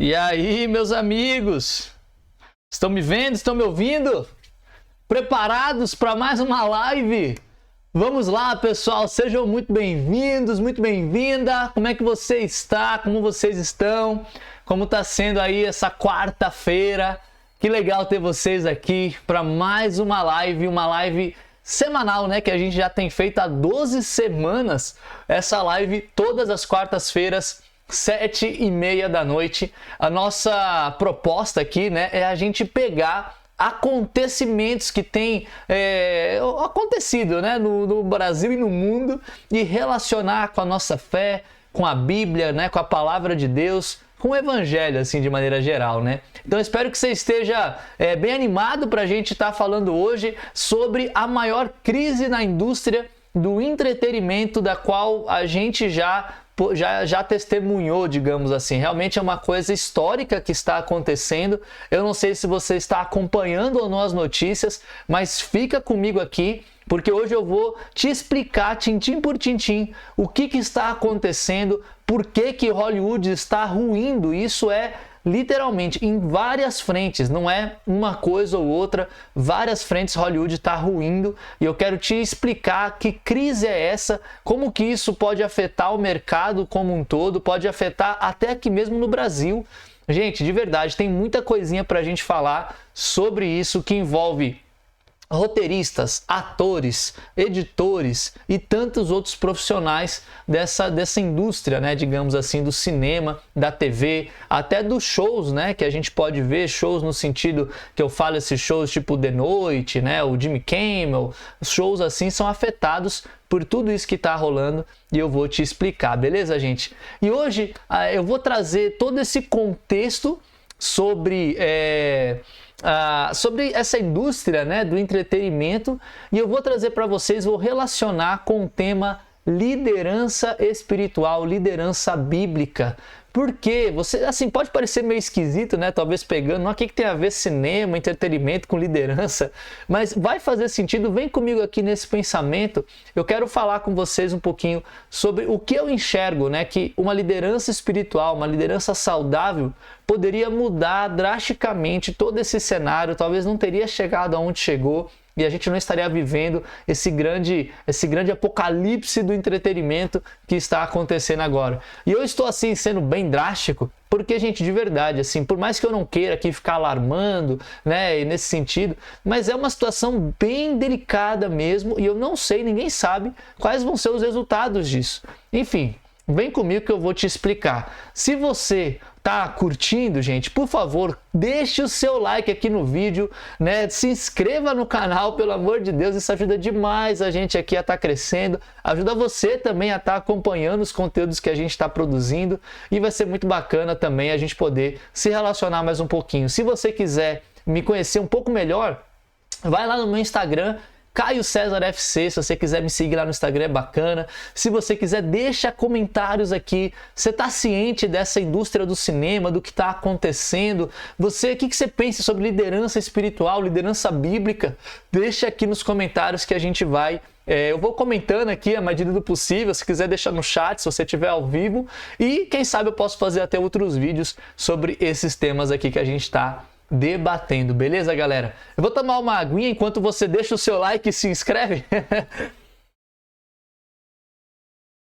E aí, meus amigos? Estão me vendo? Estão me ouvindo? Preparados para mais uma live? Vamos lá, pessoal. Sejam muito bem-vindos, muito bem-vinda. Como é que você está? Como vocês estão? Como está sendo aí essa quarta-feira? Que legal ter vocês aqui para mais uma live semanal, né? Que a gente já tem feito há 12 semanas. Essa live todas as quartas-feiras, 7h30 da noite. A nossa proposta aqui, né, é a gente pegar acontecimentos que têm acontecido, né, no Brasil e no mundo e relacionar com a nossa fé, com a Bíblia, né, com a palavra de Deus, com o Evangelho, assim, de maneira geral, né? Então, espero que você esteja bem animado para a gente estar falando hoje sobre a maior crise na indústria do entretenimento, da qual a gente já testemunhou, digamos assim. Realmente é uma coisa histórica que está acontecendo. Eu não sei se você está acompanhando ou não as notícias, mas fica comigo aqui, porque hoje eu vou te explicar, tintim por tintim, o que está acontecendo, por que Hollywood está ruindo. Isso é literalmente em várias frentes, não é uma coisa ou outra, várias frentes Hollywood está ruindo, e eu quero te explicar que crise é essa, como que isso pode afetar o mercado como um todo, pode afetar até aqui mesmo no Brasil. Gente, de verdade, tem muita coisinha para a gente falar sobre isso que envolve roteiristas, atores, editores e tantos outros profissionais dessa indústria, né, digamos assim, do cinema, da TV, até dos shows, né, que a gente pode ver, shows no sentido que eu falo, esses shows tipo The Noite, né, o Jimmy Kimmel, shows assim são afetados por tudo isso que está rolando e eu vou te explicar, beleza, gente? E hoje eu vou trazer todo esse contexto sobre essa indústria, né, do entretenimento, e eu vou trazer para vocês, vou relacionar com o tema liderança espiritual, liderança bíblica. Porque você, assim, pode parecer meio esquisito, né? Talvez pegando, o que tem a ver cinema, entretenimento com liderança, mas vai fazer sentido. Vem comigo aqui nesse pensamento. Eu quero falar com vocês um pouquinho sobre o que eu enxergo, né? Que uma liderança espiritual, uma liderança saudável, poderia mudar drasticamente todo esse cenário. Talvez não teria chegado aonde chegou. E a gente não estaria vivendo esse grande apocalipse do entretenimento que está acontecendo agora. E eu estou assim sendo bem drástico, porque, gente, de verdade, assim, por mais que eu não queira aqui ficar alarmando, né, nesse sentido, mas é uma situação bem delicada mesmo, e eu não sei, ninguém sabe quais vão ser os resultados disso. Enfim, vem comigo que eu vou te explicar. Se você tá curtindo, gente, por favor, deixe o seu like aqui no vídeo, né? Se inscreva no canal, pelo amor de Deus, isso ajuda demais a gente aqui a estar crescendo, ajuda você também a estar acompanhando os conteúdos que a gente está produzindo, e vai ser muito bacana também a gente poder se relacionar mais um pouquinho. Se você quiser me conhecer um pouco melhor, vai lá no meu Instagram, Caio César FC, se você quiser me seguir lá no Instagram é bacana. Se você quiser, deixa comentários aqui. Você está ciente dessa indústria do cinema, do que está acontecendo? O que você pensa sobre liderança espiritual, liderança bíblica? Deixa aqui nos comentários que a gente vai... eu vou comentando aqui à medida do possível. Se quiser deixar no chat, se você estiver ao vivo. E quem sabe eu posso fazer até outros vídeos sobre esses temas aqui que a gente está debatendo, beleza, galera? Eu vou tomar uma aguinha enquanto você deixa o seu like e se inscreve.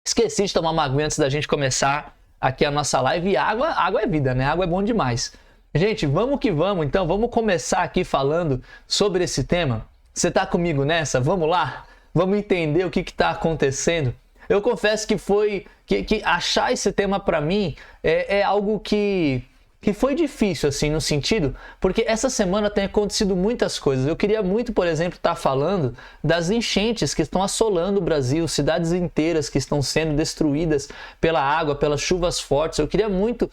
Esqueci de tomar uma aguinha antes da gente começar aqui a nossa live. E água é vida, né? Água é bom demais. Gente, vamos que vamos, então. Vamos começar aqui falando sobre esse tema. Você tá comigo nessa? Vamos lá? Vamos entender o que está acontecendo? Eu confesso que que achar esse tema para mim é algo que foi difícil, assim, no sentido, porque essa semana tem acontecido muitas coisas. Eu queria muito, por exemplo, estar falando das enchentes que estão assolando o Brasil, cidades inteiras que estão sendo destruídas pela água, pelas chuvas fortes. Eu queria muito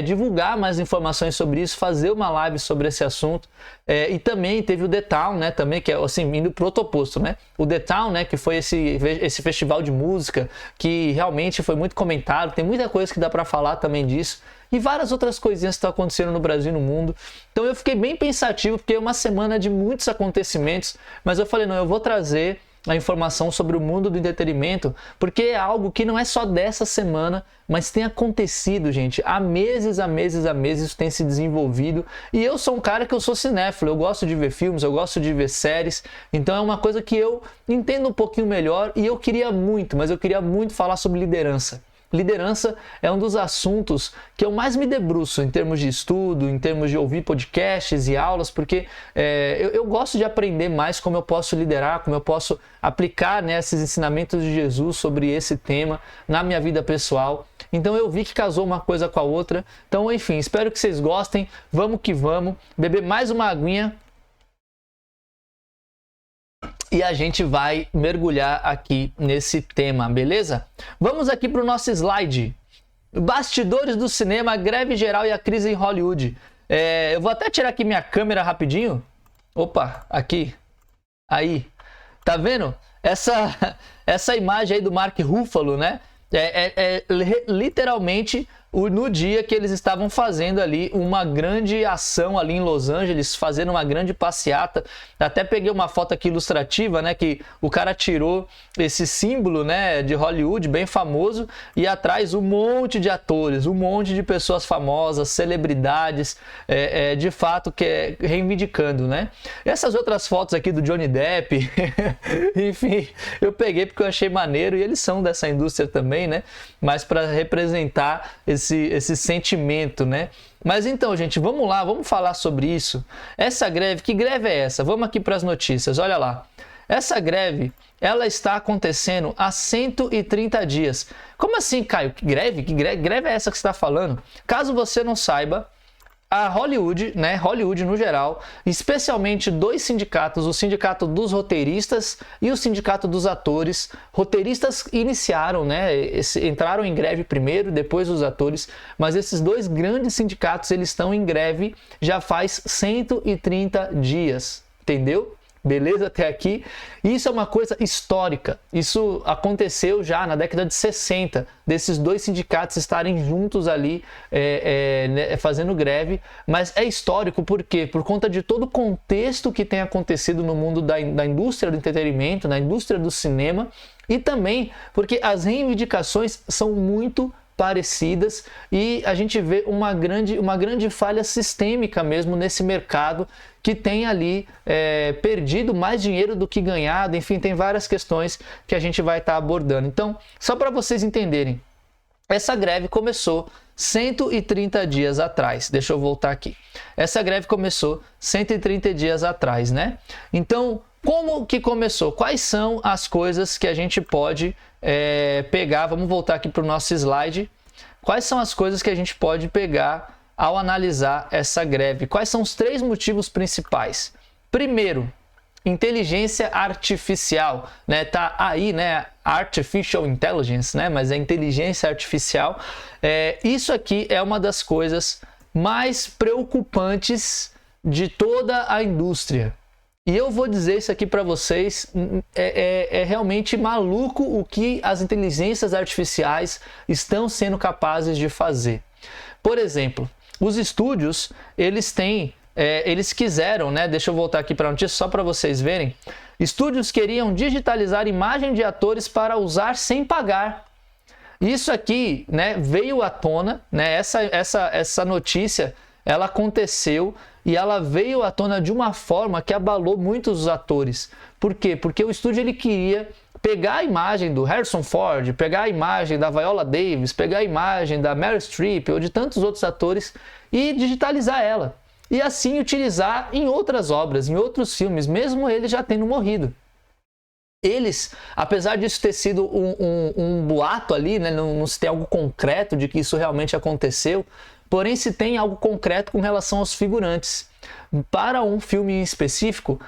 divulgar mais informações sobre isso, fazer uma live sobre esse assunto. E também teve o The Town, né, também, que é assim, indo pro outro oposto, né? O The Town, né, que foi esse festival de música que realmente foi muito comentado. Tem muita coisa que dá para falar também disso. E várias outras coisinhas que estão acontecendo no Brasil e no mundo. Então eu fiquei bem pensativo, porque é uma semana de muitos acontecimentos, mas eu falei, não, eu vou trazer a informação sobre o mundo do entretenimento, porque é algo que não é só dessa semana, mas tem acontecido, gente, há meses isso tem se desenvolvido. E eu sou um cara que eu sou cinéfilo, eu gosto de ver filmes, eu gosto de ver séries, então é uma coisa que eu entendo um pouquinho melhor e eu queria muito falar sobre liderança. Liderança é um dos assuntos que eu mais me debruço em termos de estudo, em termos de ouvir podcasts e aulas, porque eu gosto de aprender mais como eu posso liderar, como eu posso aplicar, né, esses ensinamentos de Jesus sobre esse tema na minha vida pessoal. Então eu vi que casou uma coisa com a outra. Então, enfim, espero que vocês gostem. Vamos que vamos. Beber mais uma aguinha. E a gente vai mergulhar aqui nesse tema, beleza? Vamos aqui para o nosso slide. Bastidores do cinema, greve geral e a crise em Hollywood. Eu vou até tirar aqui minha câmera rapidinho. Opa, aqui. Aí. Tá vendo? Essa imagem aí do Mark Ruffalo, né? Literalmente no dia que eles estavam fazendo ali uma grande ação ali em Los Angeles, fazendo uma grande passeata. Até peguei uma foto aqui ilustrativa, né, que o cara tirou esse símbolo, né, de Hollywood, bem famoso, e atrás um monte de atores, um monte de pessoas famosas, celebridades, de fato, reivindicando, né. Essas outras fotos aqui do Johnny Depp, enfim, eu peguei porque eu achei maneiro, e eles são dessa indústria também, né, mas para representar esse sentimento, né? Mas então, gente, vamos lá, vamos falar sobre isso. Essa greve, que greve é essa? Vamos aqui para as notícias, olha lá. Essa greve, ela está acontecendo há 130 dias. Como assim, Caio? Que greve? Que greve é essa que você está falando? Caso você não saiba, a Hollywood, né, Hollywood no geral, especialmente dois sindicatos, o sindicato dos roteiristas e o sindicato dos atores. Roteiristas iniciaram, né, entraram em greve primeiro, depois os atores, mas esses dois grandes sindicatos, eles estão em greve já faz 130 dias, entendeu? Beleza até aqui? Isso é uma coisa histórica. Isso aconteceu já na década de 60, desses dois sindicatos estarem juntos ali fazendo greve. Mas é histórico por quê? Por conta de todo o contexto que tem acontecido no mundo da indústria do entretenimento, na indústria do cinema, e também porque as reivindicações são muito parecidas e a gente vê uma grande falha sistêmica mesmo nesse mercado que tem ali perdido mais dinheiro do que ganhado. Enfim, tem várias questões que a gente vai estar abordando. Então, só para vocês entenderem, essa greve começou 130 dias atrás. Deixa eu voltar aqui. Essa greve começou 130 dias atrás, né? Então, como que começou? Quais são as coisas que a gente pode pegar? Vamos voltar aqui para o nosso slide. Quais são as coisas que a gente pode pegar ao analisar essa greve? Quais são os 3 motivos principais? Primeiro, inteligência artificial, né? Tá aí, né? Artificial Intelligence, né? Mas é inteligência artificial. Isso aqui é uma das coisas mais preocupantes de toda a indústria. E eu vou dizer isso aqui para vocês, é realmente maluco o que as inteligências artificiais estão sendo capazes de fazer. Por exemplo, os estúdios, eles quiseram, né? Deixa eu voltar aqui para a notícia só para vocês verem. Estúdios queriam digitalizar imagem de atores para usar sem pagar. Isso aqui, né, veio à tona, né? Essa notícia, ela aconteceu e ela veio à tona de uma forma que abalou muitos os atores. Por quê? Porque o estúdio ele queria pegar a imagem do Harrison Ford, pegar a imagem da Viola Davis, pegar a imagem da Meryl Streep ou de tantos outros atores e digitalizar ela. E assim utilizar em outras obras, em outros filmes, mesmo eles já tendo morrido. Eles, apesar disso ter sido um boato ali, né, não se tem algo concreto de que isso realmente aconteceu, porém se tem algo concreto com relação aos figurantes. Para um filme em específico,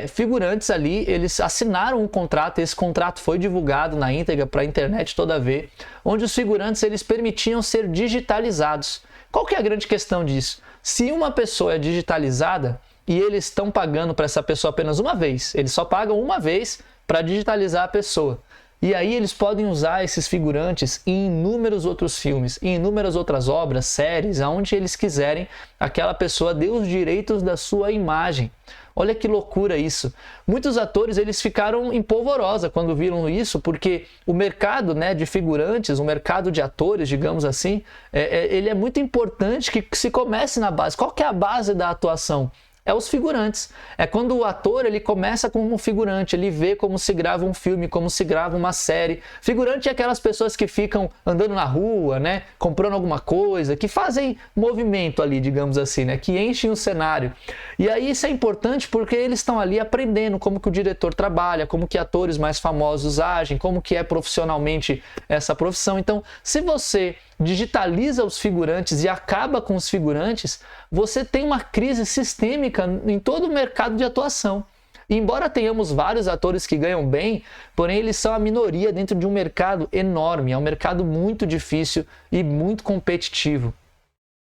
figurantes ali, eles assinaram um contrato, esse contrato foi divulgado na íntegra para a internet toda ver, onde os figurantes eles permitiam ser digitalizados. Qual que é a grande questão disso? Se uma pessoa é digitalizada e eles estão pagando para essa pessoa apenas uma vez, eles só pagam uma vez para digitalizar a pessoa. E aí eles podem usar esses figurantes em inúmeros outros filmes, em inúmeras outras obras, séries, aonde eles quiserem, aquela pessoa dê os direitos da sua imagem. Olha que loucura isso. Muitos atores eles ficaram em polvorosa quando viram isso, porque o mercado, né, de figurantes, o mercado de atores, digamos assim, ele é muito importante que se comece na base. Qual que é a base da atuação? É os figurantes. É quando o ator ele começa como um figurante, ele vê como se grava um filme, como se grava uma série. Figurante é aquelas pessoas que ficam andando na rua, né, comprando alguma coisa, que fazem movimento ali, digamos assim, né, que enchem o cenário. E aí isso é importante porque eles estão ali aprendendo como que o diretor trabalha, como que atores mais famosos agem, como que é profissionalmente essa profissão. Então, se você digitaliza os figurantes e acaba com os figurantes, você tem uma crise sistêmica em todo o mercado de atuação. E embora tenhamos vários atores que ganham bem, porém eles são a minoria dentro de um mercado enorme, é um mercado muito difícil e muito competitivo.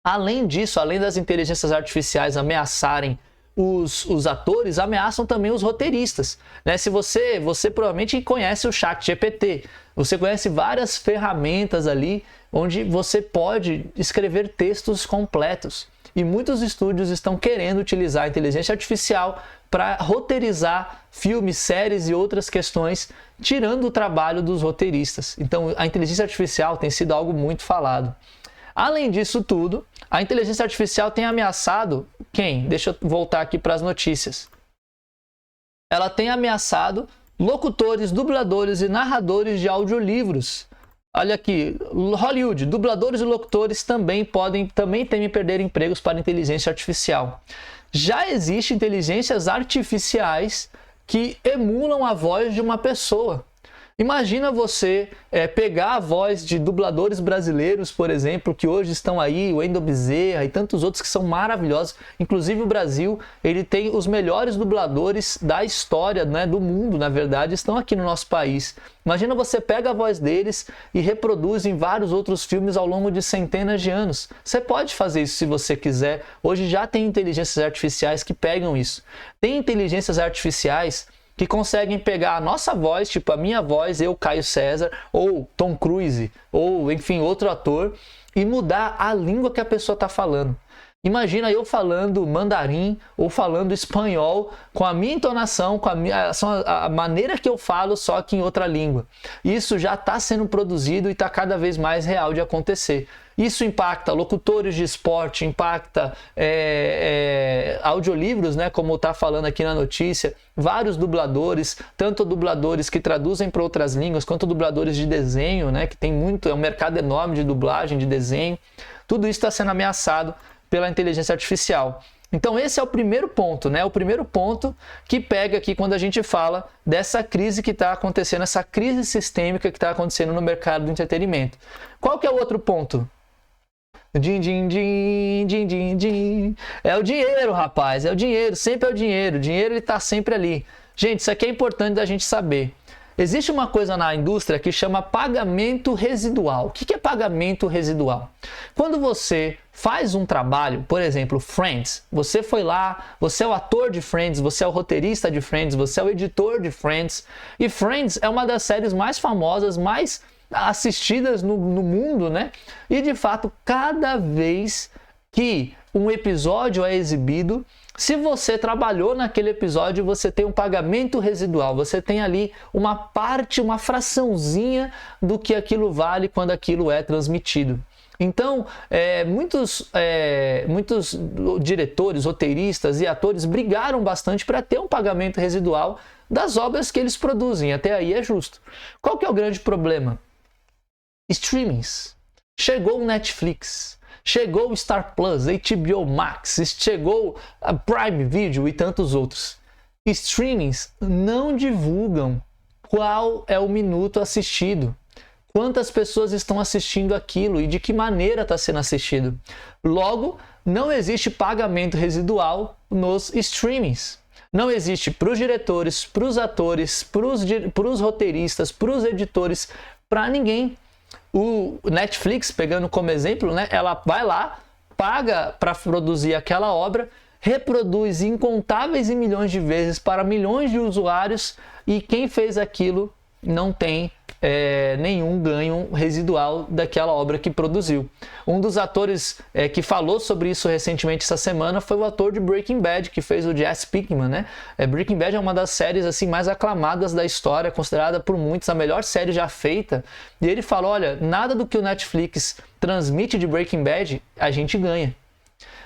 Além disso, além das inteligências artificiais ameaçarem os atores, ameaçam também os roteiristas, né? Se você provavelmente conhece o ChatGPT, você conhece várias ferramentas ali onde você pode escrever textos completos. E muitos estúdios estão querendo utilizar a inteligência artificial para roteirizar filmes, séries e outras questões, tirando o trabalho dos roteiristas. Então, a inteligência artificial tem sido algo muito falado. Além disso tudo, a inteligência artificial tem ameaçado quem? Deixa eu voltar aqui para as notícias. Ela tem ameaçado locutores, dubladores e narradores de audiolivros. Olha aqui, Hollywood, dubladores e locutores também temem perder empregos para inteligência artificial. Já existem inteligências artificiais que emulam a voz de uma pessoa. Imagina você pegar a voz de dubladores brasileiros, por exemplo, que hoje estão aí, o Wendel Bezerra e tantos outros que são maravilhosos. Inclusive o Brasil, ele tem os melhores dubladores da história, né, do mundo, na verdade, estão aqui no nosso país. Imagina você pega a voz deles e reproduz em vários outros filmes ao longo de centenas de anos. Você pode fazer isso se você quiser. Hoje já tem inteligências artificiais que pegam isso. Tem inteligências artificiais que conseguem pegar a nossa voz, tipo a minha voz, eu, Caio César, ou Tom Cruise, ou enfim, outro ator, e mudar a língua que a pessoa está falando. Imagina eu falando mandarim ou falando espanhol com a minha entonação, com a maneira que eu falo, só que em outra língua. Isso já está sendo produzido e está cada vez mais real de acontecer. Isso impacta locutores de esporte, impacta audiolivros, né, como está falando aqui na notícia, vários dubladores, tanto dubladores que traduzem para outras línguas, quanto dubladores de desenho, né, que tem muito, é um mercado enorme de dublagem, de desenho. Tudo isso está sendo ameaçado pela inteligência artificial. Então esse é o primeiro ponto, né? O primeiro ponto que pega aqui quando a gente fala dessa crise que está acontecendo, essa crise sistêmica que está acontecendo no mercado do entretenimento. Qual que é o outro ponto? Din, din, din, din, din, din. É o dinheiro, rapaz, é o dinheiro, sempre é o dinheiro. O dinheiro ele está sempre ali. Gente, isso aqui é importante da gente saber. Existe uma coisa na indústria que chama pagamento residual. O que é pagamento residual? Quando você faz um trabalho, por exemplo, Friends, você foi lá, você é o ator de Friends, você é o roteirista de Friends, você é o editor de Friends, e Friends é uma das séries mais famosas, mais assistidas no mundo, né? E de fato, cada vez que um episódio é exibido, se você trabalhou naquele episódio, você tem um pagamento residual, você tem ali uma parte, uma fraçãozinha do que aquilo vale quando aquilo é transmitido. Então, muitos diretores, roteiristas e atores brigaram bastante para ter um pagamento residual das obras que eles produzem. Até aí é justo. Qual que é o grande problema? Streamings. Chegou o Netflix. Chegou o Star Plus, HBO Max, chegou a Prime Video e tantos outros. Streamings não divulgam qual é o minuto assistido, quantas pessoas estão assistindo aquilo e de que maneira está sendo assistido. Logo, não existe pagamento residual nos streamings. Não existe para os diretores, para os atores, para os roteiristas, para os editores, para ninguém. O Netflix, pegando como exemplo, né, ela vai lá, paga para produzir aquela obra, reproduz incontáveis e milhões de vezes para milhões de usuários e quem fez aquilo não tem nenhum ganho residual daquela obra que produziu. Um dos atores que falou sobre isso recentemente essa semana foi o ator de Breaking Bad, que fez o Jesse Pinkman, né? Breaking Bad é uma das séries assim mais aclamadas da história, considerada por muitos a melhor série já feita. E ele falou, olha, nada do que o Netflix transmite de Breaking Bad, a gente ganha.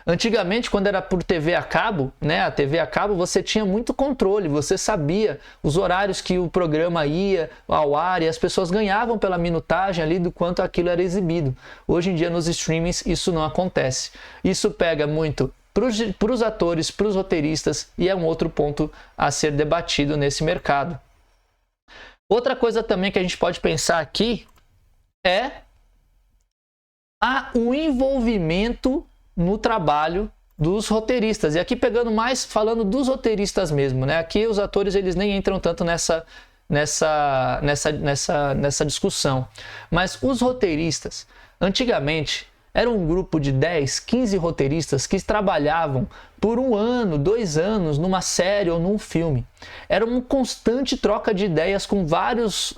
Antigamente, quando era por TV a cabo, né, a TV a cabo, você tinha muito controle, você sabia os horários que o programa ia ao ar e as pessoas ganhavam pela minutagem ali do quanto aquilo era exibido. Hoje em dia, nos streamings, isso não acontece. Isso pega muito para os atores, para os roteiristas e é um outro ponto a ser debatido nesse mercado. Outra coisa também que a gente pode pensar aqui é o envolvimento no trabalho dos roteiristas. E aqui pegando mais, falando dos roteiristas mesmo, né? Aqui os atores eles nem entram tanto nessa discussão. Mas os roteiristas, antigamente, era um grupo de 10, 15 roteiristas que trabalhavam por 1 ano, 2 anos numa série ou num filme. Era uma constante troca de ideias com vários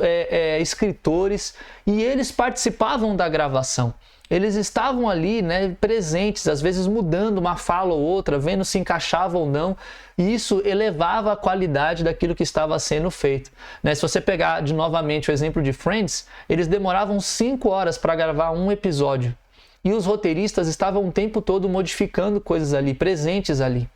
escritores e eles participavam da gravação. Eles estavam ali, né, presentes, às vezes mudando uma fala ou outra, vendo se encaixava ou não, e isso elevava a qualidade daquilo que estava sendo feito. Né? Se você pegar novamente o exemplo de Friends, eles demoravam 5 horas para gravar um episódio. E os roteiristas estavam o tempo todo modificando coisas ali, presentes ali.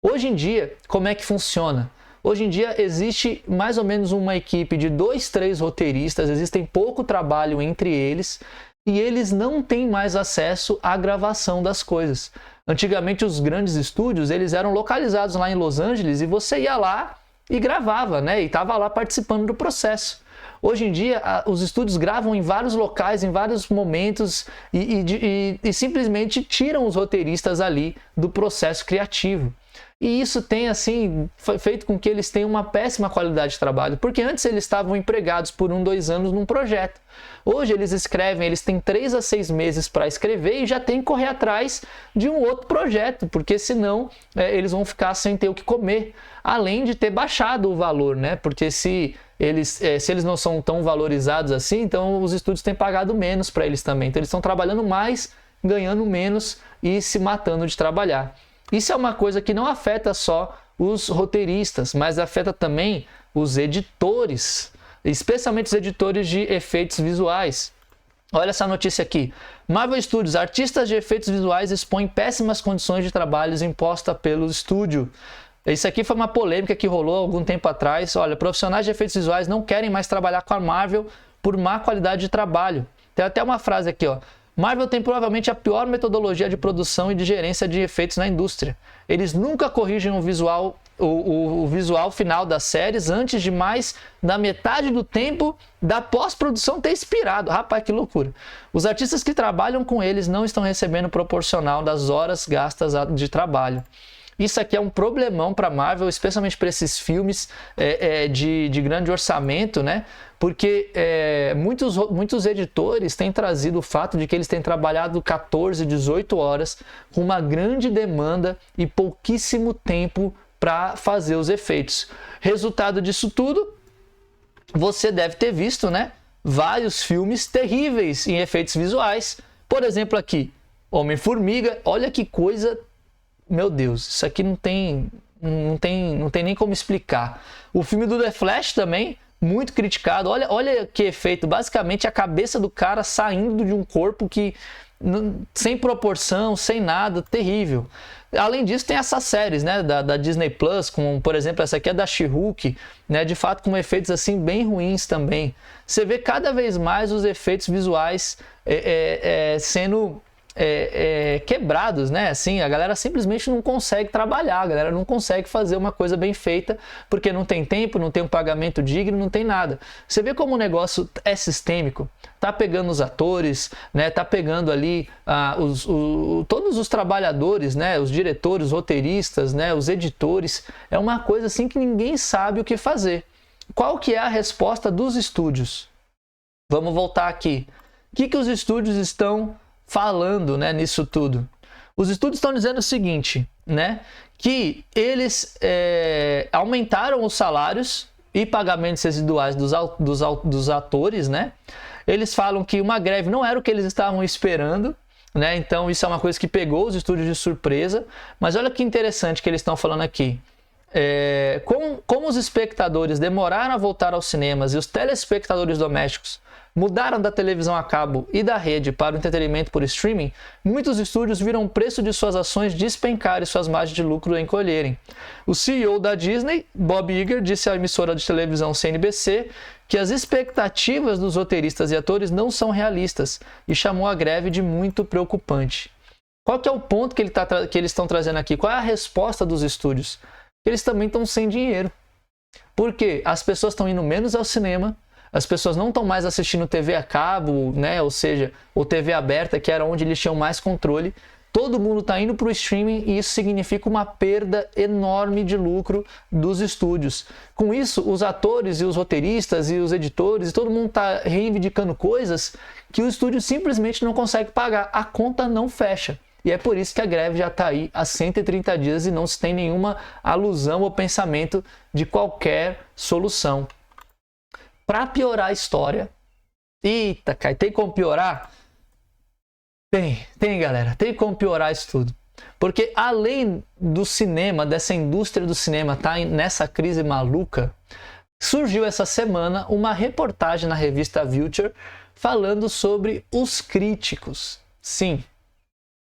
Hoje em dia, como é que funciona? Hoje em dia existe mais ou menos uma equipe de 2, 3 roteiristas, existem pouco trabalho entre eles, e eles não têm mais acesso à gravação das coisas. Antigamente os grandes estúdios, eles eram localizados lá em Los Angeles e você ia lá e gravava, né? E estava lá participando do processo. Hoje em dia, os estúdios gravam em vários locais, em vários momentos e simplesmente tiram os roteiristas ali do processo criativo. E isso tem, assim, feito com que eles tenham uma péssima qualidade de trabalho, porque antes eles estavam empregados por 1, 2 anos num projeto. Hoje eles escrevem, eles têm 3 a 6 meses para escrever e já tem que correr atrás de um outro projeto, porque senão eles vão ficar sem ter o que comer, além de ter baixado o valor, né? Porque se eles não são tão valorizados assim, então os estúdios têm pagado menos para eles também. Então eles estão trabalhando mais, ganhando menos e se matando de trabalhar. Isso é uma coisa que não afeta só os roteiristas, mas afeta também os editores, especialmente os editores de efeitos visuais. Olha essa notícia aqui. Marvel Studios, artistas de efeitos visuais expõem péssimas condições de trabalho impostas pelo estúdio. Isso aqui foi uma polêmica que rolou há algum tempo atrás. Olha, profissionais de efeitos visuais não querem mais trabalhar com a Marvel por má qualidade de trabalho. Tem até uma frase aqui, ó. Marvel tem provavelmente a pior metodologia de produção e de gerência de efeitos na indústria. Eles nunca corrigem o visual final das séries antes de mais da metade do tempo da pós-produção ter expirado. Rapaz, que loucura. Os artistas que trabalham com eles não estão recebendo proporcional das horas gastas de trabalho. Isso aqui é um problemão para a Marvel, especialmente para esses filmes de grande orçamento, né? Porque muitos editores têm trazido o fato de que eles têm trabalhado 14, 18 horas com uma grande demanda e pouquíssimo tempo para fazer os efeitos. Resultado disso tudo, você deve ter visto, né? Vários filmes terríveis em efeitos visuais. Por exemplo aqui, Homem-Formiga, olha que coisa... Meu Deus, isso aqui não tem nem como explicar. O filme do The Flash também, muito criticado. Olha que efeito, basicamente a cabeça do cara saindo de um corpo que sem proporção, sem nada, terrível. Além disso, tem essas séries, né, da Disney Plus, como por exemplo essa aqui é da She-Hulk, né, de fato com efeitos assim bem ruins também. Você vê cada vez mais os efeitos visuais sendo quebrados, né? Assim, a galera simplesmente não consegue trabalhar, a galera não consegue fazer uma coisa bem feita porque não tem tempo, não tem um pagamento digno, não tem nada. Você vê como o negócio é sistêmico, tá pegando os atores, né? Tá pegando ali todos os trabalhadores, né? Os diretores, os roteiristas, né? Os editores. É uma coisa assim que ninguém sabe o que fazer. Qual que é a resposta dos estúdios? Vamos voltar aqui. O que os estúdios estão falando, né, nisso tudo? Os estúdios estão dizendo o seguinte, né, que eles aumentaram os salários e pagamentos residuais dos atores, né? Eles falam que uma greve não era o que eles estavam esperando, né? Então isso é uma coisa que pegou os estúdios de surpresa. Mas olha que interessante que eles estão falando aqui. Como os espectadores demoraram a voltar aos cinemas e os telespectadores domésticos mudaram da televisão a cabo e da rede para o entretenimento por streaming, muitos estúdios viram o preço de suas ações despencar e suas margens de lucro encolherem. O CEO da Disney, Bob Iger, disse à emissora de televisão CNBC que as expectativas dos roteiristas e atores não são realistas e chamou a greve de muito preocupante. Qual que é o ponto que eles estão trazendo aqui? Qual é a resposta dos estúdios? Eles também estão sem dinheiro. Por quê? As pessoas estão indo menos ao cinema, as pessoas não estão mais assistindo TV a cabo, né? Ou seja, ou TV aberta, que era onde eles tinham mais controle. Todo mundo está indo para o streaming e isso significa uma perda enorme de lucro dos estúdios. Com isso, os atores e os roteiristas e os editores, todo mundo está reivindicando coisas que o estúdio simplesmente não consegue pagar. A conta não fecha. E é por isso que a greve já está aí há 130 dias e não se tem nenhuma alusão ou pensamento de qualquer solução. Para piorar a história, eita, cara, tem como piorar? Tem, galera, tem como piorar isso tudo. Porque além do cinema, dessa indústria do cinema estar nessa crise maluca, surgiu essa semana uma reportagem na revista Vulture falando sobre os críticos. Sim,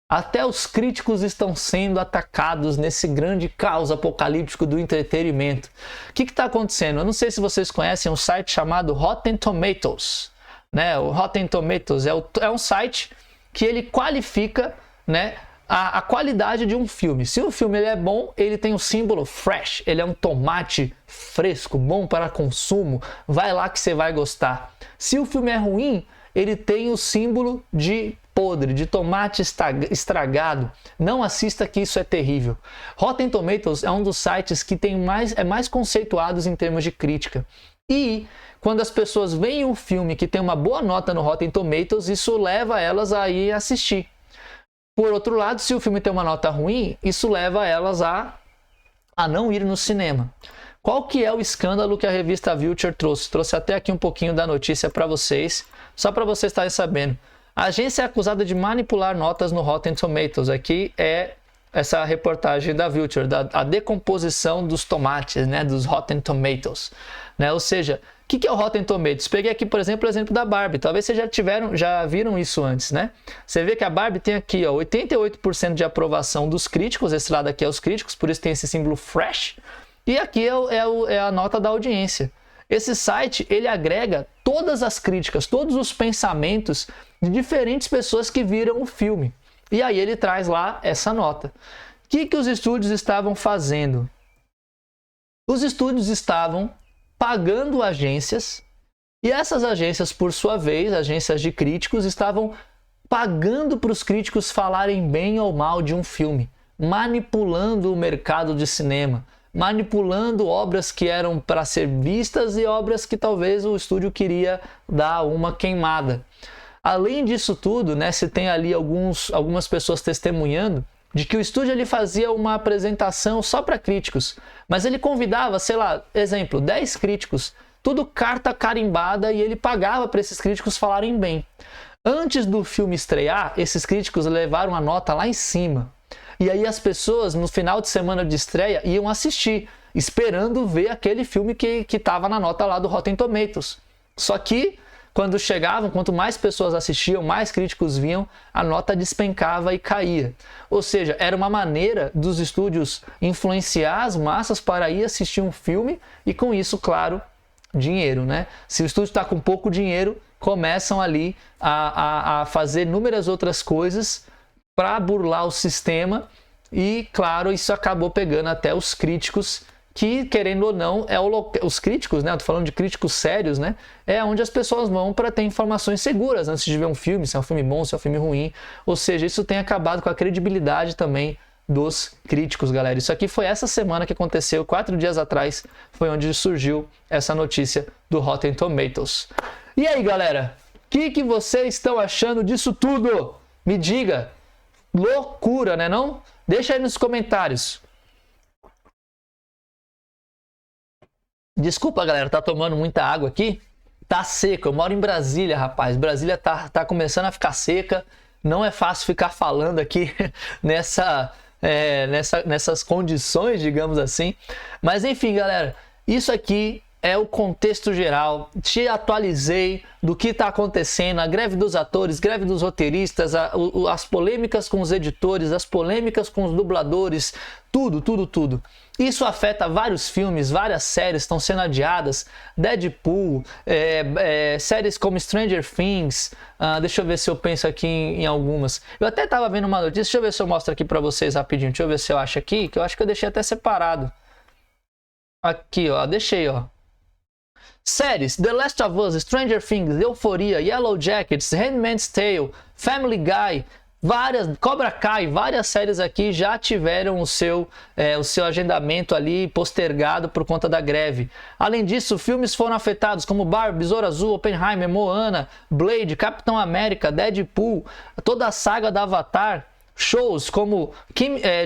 até os críticos estão sendo atacados nesse grande caos apocalíptico do entretenimento. O que está acontecendo? Eu não sei se vocês conhecem um site chamado Rotten Tomatoes. Né? O Rotten Tomatoes é um site que ele qualifica, né, a qualidade de um filme. Se o filme ele é bom, ele tem o símbolo fresh, ele é um tomate fresco, bom para consumo, vai lá que você vai gostar. Se o filme é ruim, ele tem o símbolo de podre, de tomate estragado. Não assista que isso é terrível. Rotten Tomatoes é um dos sites que é mais conceituados em termos de crítica. E quando as pessoas veem um filme que tem uma boa nota no Rotten Tomatoes, isso leva elas a ir assistir. Por outro lado, se o filme tem uma nota ruim, isso leva elas a não ir no cinema. Qual que é o escândalo que a revista Vulture trouxe? Trouxe até aqui um pouquinho da notícia para vocês, só para vocês estarem sabendo. A agência é acusada de manipular notas no Rotten Tomatoes. Aqui é essa reportagem da Vulture, a decomposição dos tomates, né, dos Rotten Tomatoes. Né? Ou seja, o que é o Rotten Tomatoes? Peguei aqui, por exemplo, o exemplo da Barbie. Talvez vocês já viram isso antes, né? Você vê que a Barbie tem aqui, ó, 88% de aprovação dos críticos. Esse lado aqui é os críticos, por isso tem esse símbolo fresh. E aqui é a nota da audiência. Esse site, ele agrega todas as críticas, todos os pensamentos de diferentes pessoas que viram o filme. E aí ele traz lá essa nota. O que os estúdios estavam fazendo? Os estúdios estavam pagando agências, e essas agências, por sua vez, agências de críticos, estavam pagando para os críticos falarem bem ou mal de um filme, manipulando o mercado de cinema, manipulando obras que eram para ser vistas e obras que talvez o estúdio queria dar uma queimada. Além disso tudo, né, se tem ali algumas pessoas testemunhando de que o estúdio ele fazia uma apresentação só para críticos, mas ele convidava, sei lá, exemplo, 10 críticos, tudo carta carimbada, e ele pagava para esses críticos falarem bem. Antes do filme estrear, esses críticos levaram a nota lá em cima. E aí as pessoas, no final de semana de estreia, iam assistir, esperando ver aquele filme que estava na nota lá do Rotten Tomatoes. Só que, quando chegavam, quanto mais pessoas assistiam, mais críticos vinham, a nota despencava e caía. Ou seja, era uma maneira dos estúdios influenciar as massas para ir assistir um filme e, com isso, claro, dinheiro, né? Se o estúdio está com pouco dinheiro, começam ali a fazer inúmeras outras coisas para burlar o sistema e, claro, isso acabou pegando até os críticos, que, querendo ou não, os críticos, né? Eu tô falando de críticos sérios, né? É onde as pessoas vão para ter informações seguras antes de ver um filme, se é um filme bom, se é um filme ruim. Ou seja, isso tem acabado com a credibilidade também dos críticos, galera. Isso aqui foi essa semana que aconteceu, 4 dias atrás, foi onde surgiu essa notícia do Rotten Tomatoes. E aí, galera? O que vocês estão achando disso tudo? Me diga. Loucura, né não? Deixa aí nos comentários. Desculpa, galera, tá tomando muita água aqui? Tá seco. Eu moro em Brasília, rapaz. Brasília tá começando a ficar seca. Não é fácil ficar falando aqui nessas condições, digamos assim. Mas enfim, galera, isso aqui é o contexto geral. Te atualizei do que está acontecendo, a greve dos atores, greve dos roteiristas, as polêmicas com os editores, as polêmicas com os dubladores, tudo. Isso afeta vários filmes, várias séries estão sendo adiadas, Deadpool, séries como Stranger Things, deixa eu ver se eu penso aqui em algumas. Eu até estava vendo uma notícia, deixa eu ver se eu mostro aqui para vocês rapidinho, deixa eu ver se eu acho aqui, que eu acho que eu deixei até separado. Aqui, ó, deixei, ó. Séries: The Last of Us, Stranger Things, Euphoria, Yellow Jackets, Handmaid's Tale, Family Guy, Cobra Kai, várias séries aqui já tiveram o seu agendamento ali postergado por conta da greve. Além disso, filmes foram afetados como Barbie, Besouro Azul, Oppenheimer, Moana, Blade, Capitão América, Deadpool, toda a saga da Avatar. Shows como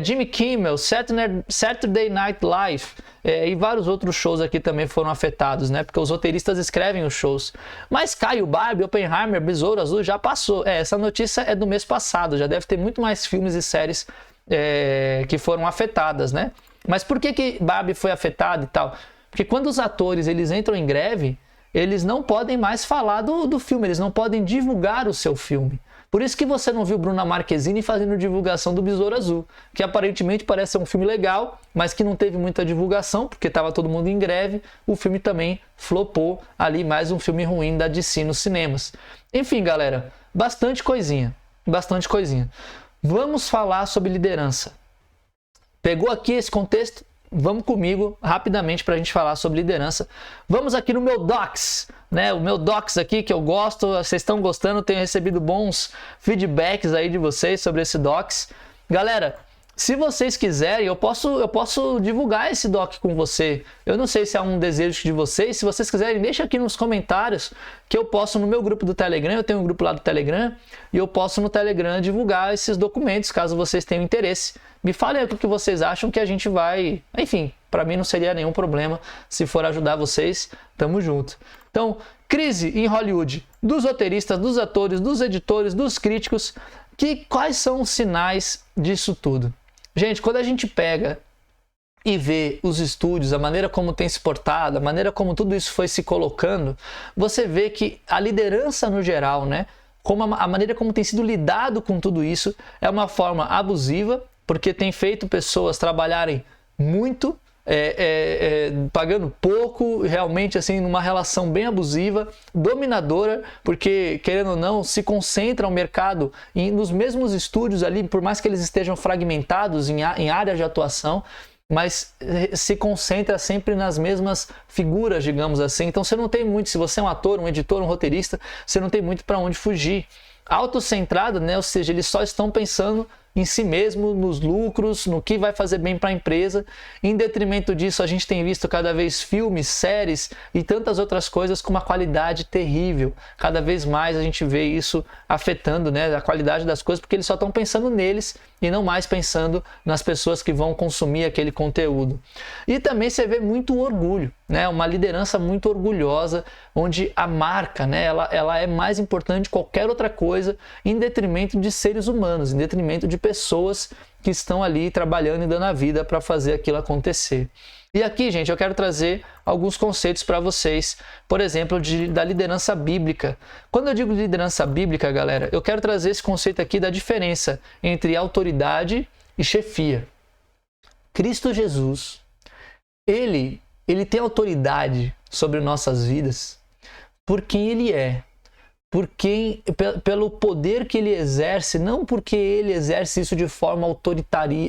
Jimmy Kimmel, Saturday Night Live e vários outros shows aqui também foram afetados, né? Porque os roteiristas escrevem os shows. Mas Caio, Barbie, Oppenheimer, Besouro Azul já passou. Essa notícia é do mês passado, já deve ter muito mais filmes e séries que foram afetadas, né? Mas por que Barbie foi afetada e tal? Porque quando os atores eles entram em greve, eles não podem mais falar do filme, eles não podem divulgar o seu filme. Por isso que você não viu Bruna Marquezine fazendo divulgação do Besouro Azul, que aparentemente parece ser um filme legal, mas que não teve muita divulgação, porque estava todo mundo em greve. O filme também flopou ali, mais um filme ruim da DC nos cinemas. Enfim, galera, bastante coisinha. Vamos falar sobre liderança. Pegou aqui esse contexto? Vamos comigo rapidamente para a gente falar sobre liderança. Vamos aqui no meu Docs, né? O meu Docs aqui que eu gosto, vocês estão gostando, tenho recebido bons feedbacks aí de vocês sobre esse Docs. Galera, se vocês quiserem, eu posso divulgar esse doc com você. Eu não sei se é um desejo de vocês. Se vocês quiserem, deixa aqui nos comentários que eu posso no meu grupo do Telegram. Eu tenho um grupo lá do Telegram e eu posso no Telegram divulgar esses documentos, caso vocês tenham interesse. Me falem o que vocês acham que a gente vai... Enfim, para mim não seria nenhum problema se for ajudar vocês. Tamo junto. Então, crise em Hollywood dos roteiristas, dos atores, dos editores, dos críticos. Quais são os sinais disso tudo? Gente, quando a gente pega e vê os estúdios, a maneira como tem se portado, a maneira como tudo isso foi se colocando, você vê que a liderança no geral, né, como a maneira como tem sido lidado com tudo isso é uma forma abusiva, porque tem feito pessoas trabalharem muito, pagando pouco, realmente assim numa relação bem abusiva, dominadora, porque querendo ou não se concentra o mercado nos mesmos estúdios ali, por mais que eles estejam fragmentados em áreas de atuação, mas se concentra sempre nas mesmas figuras, digamos assim. Então você não tem muito, se você é um ator, um editor, um roteirista, você não tem muito para onde fugir. Autocentrado, né? Ou seja, eles só estão pensando em si mesmo, nos lucros, no que vai fazer bem para a empresa. Em detrimento disso, a gente tem visto cada vez filmes, séries e tantas outras coisas com uma qualidade terrível. Cada vez mais a gente vê isso afetando, né, a qualidade das coisas, porque eles só estão pensando neles e não mais pensando nas pessoas que vão consumir aquele conteúdo. E também você vê muito orgulho, né, uma liderança muito orgulhosa, onde a marca, né, ela é mais importante que qualquer outra coisa, em detrimento de seres humanos, em detrimento de pessoas que estão ali trabalhando e dando a vida para fazer aquilo acontecer. E aqui, gente, eu quero trazer alguns conceitos para vocês, por exemplo, da liderança bíblica. Quando eu digo liderança bíblica, galera, eu quero trazer esse conceito aqui da diferença entre autoridade e chefia. Cristo Jesus, ele tem autoridade sobre nossas vidas por quem ele é. Pelo poder que ele exerce, não porque ele exerce isso de forma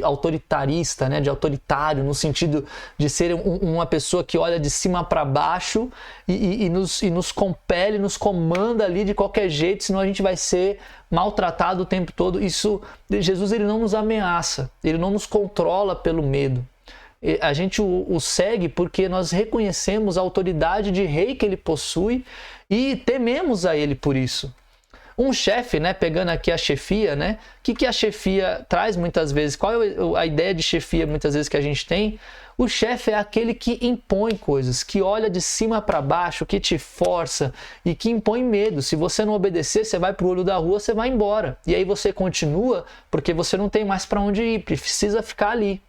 autoritarista, né? De autoritário, no sentido de ser uma pessoa que olha de cima para baixo e nos compele, nos comanda ali de qualquer jeito, senão a gente vai ser maltratado o tempo todo. Jesus ele não nos ameaça, ele não nos controla pelo medo. A gente o segue porque nós reconhecemos a autoridade de rei que ele possui e tememos a ele por isso. Um chefe, né, pegando aqui a chefia, né, o que a chefia traz muitas vezes? Qual é a ideia de chefia muitas vezes que a gente tem? O chefe é aquele que impõe coisas, que olha de cima para baixo, que te força e que impõe medo. Se você não obedecer, você vai para o olho da rua, você vai embora. E aí você continua porque você não tem mais para onde ir, precisa ficar ali.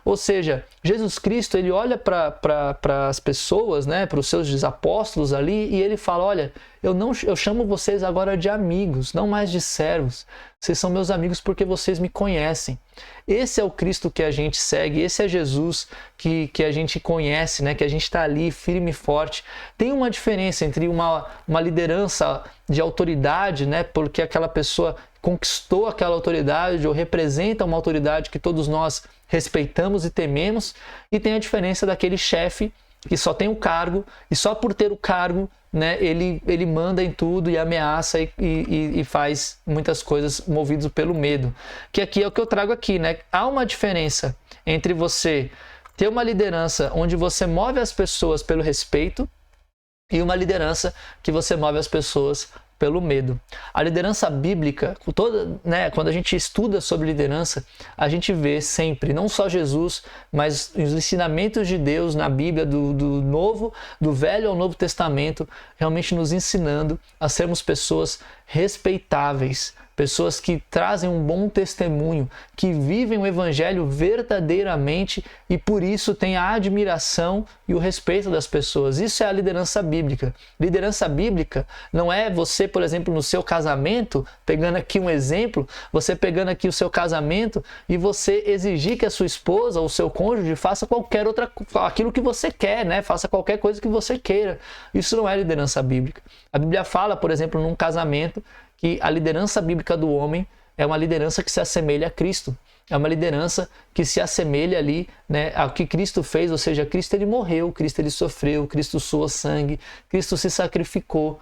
Ou seja, Jesus Cristo, ele olha para as pessoas, né, para os seus apóstolos ali, e ele fala, olha, eu chamo vocês agora de amigos, não mais de servos. Vocês são meus amigos porque vocês me conhecem. Esse é o Cristo que a gente segue, esse é Jesus que a gente conhece, né, que a gente está ali firme e forte. Tem uma diferença entre uma liderança de autoridade, né, porque aquela pessoa conquistou aquela autoridade ou representa uma autoridade que todos nós respeitamos e tememos, e tem a diferença daquele chefe que só tem o cargo e só por ter o cargo, né, ele manda em tudo e ameaça e faz muitas coisas movidos pelo medo. Que aqui é o que eu trago aqui, né? Há uma diferença entre você ter uma liderança onde você move as pessoas pelo respeito e uma liderança que você move as pessoas pelo medo. A liderança bíblica, quando a gente estuda sobre liderança, a gente vê sempre, não só Jesus, mas os ensinamentos de Deus na Bíblia, do Velho ao Novo Testamento, realmente nos ensinando a sermos pessoas respeitáveis, pessoas que trazem um bom testemunho, que vivem o Evangelho verdadeiramente e por isso têm a admiração e o respeito das pessoas. Isso é a liderança bíblica. Liderança bíblica não é você, por exemplo, no seu casamento, pegando aqui um exemplo, você pegando aqui o seu casamento e você exigir que a sua esposa ou o seu cônjuge faça aquilo que você quer, né? Faça qualquer coisa que você queira. Isso não é liderança bíblica. A Bíblia fala, por exemplo, num casamento, que a liderança bíblica do homem é uma liderança que se assemelha a Cristo. É uma liderança que se assemelha ali, né, ao que Cristo fez, ou seja, Cristo ele morreu, Cristo ele sofreu, Cristo suou sangue, Cristo se sacrificou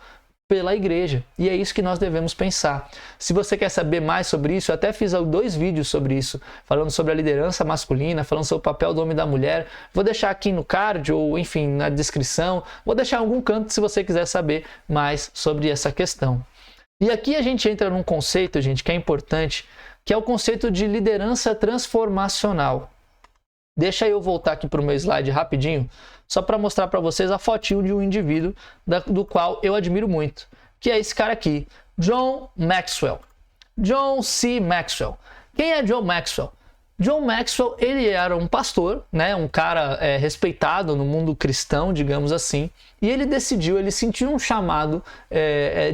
pela igreja. E é isso que nós devemos pensar. Se você quer saber mais sobre isso, eu até fiz 2 vídeos sobre isso, falando sobre a liderança masculina, falando sobre o papel do homem e da mulher. Vou deixar aqui no card ou, enfim, na descrição. Vou deixar em algum canto se você quiser saber mais sobre essa questão. E aqui a gente entra num conceito, gente, que é importante, que é o conceito de liderança transformacional. Deixa eu voltar aqui para o meu slide rapidinho, só para mostrar para vocês a fotinho de um indivíduo do qual eu admiro muito, que é esse cara aqui, John Maxwell. John C. Maxwell. Quem é John Maxwell? John Maxwell, ele era um pastor, né, um cara respeitado no mundo cristão, digamos assim, e ele sentiu um chamado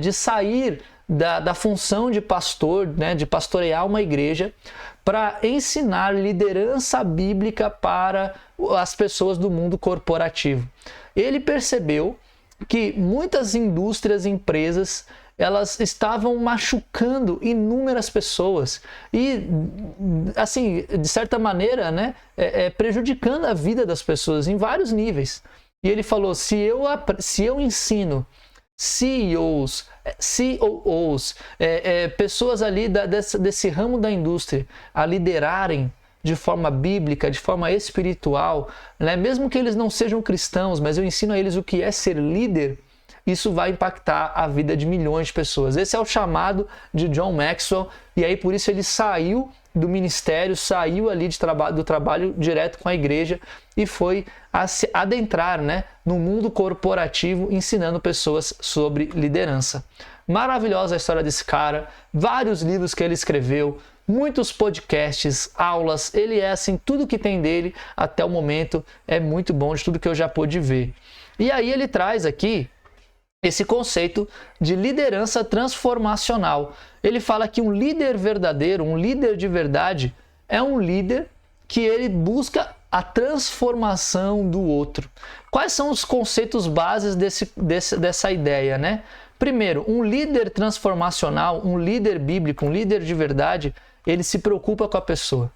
de sair da função de pastor, né, de pastorear uma igreja, para ensinar liderança bíblica para as pessoas do mundo corporativo. Ele percebeu que muitas indústrias e empresas elas estavam machucando inúmeras pessoas e, assim, de certa maneira, né, prejudicando a vida das pessoas em vários níveis. E ele falou, se eu ensino CEOs, pessoas ali desse ramo da indústria a liderarem de forma bíblica, de forma espiritual, né, mesmo que eles não sejam cristãos, mas eu ensino a eles o que é ser líder, isso vai impactar a vida de milhões de pessoas. Esse é o chamado de John Maxwell, e aí por isso ele saiu do ministério, saiu ali do trabalho direto com a igreja e foi a se adentrar, né, no mundo corporativo, ensinando pessoas sobre liderança. Maravilhosa a história desse cara, vários livros que ele escreveu, muitos podcasts, aulas, ele é assim, tudo que tem dele até o momento é muito bom, de tudo que eu já pude ver. E aí ele traz aqui esse conceito de liderança transformacional. Ele fala que um líder verdadeiro, um líder de verdade, é um líder que ele busca a transformação do outro. Quais são os conceitos bases dessa ideia, né? Primeiro, um líder transformacional, um líder bíblico, um líder de verdade, ele se preocupa com a pessoa.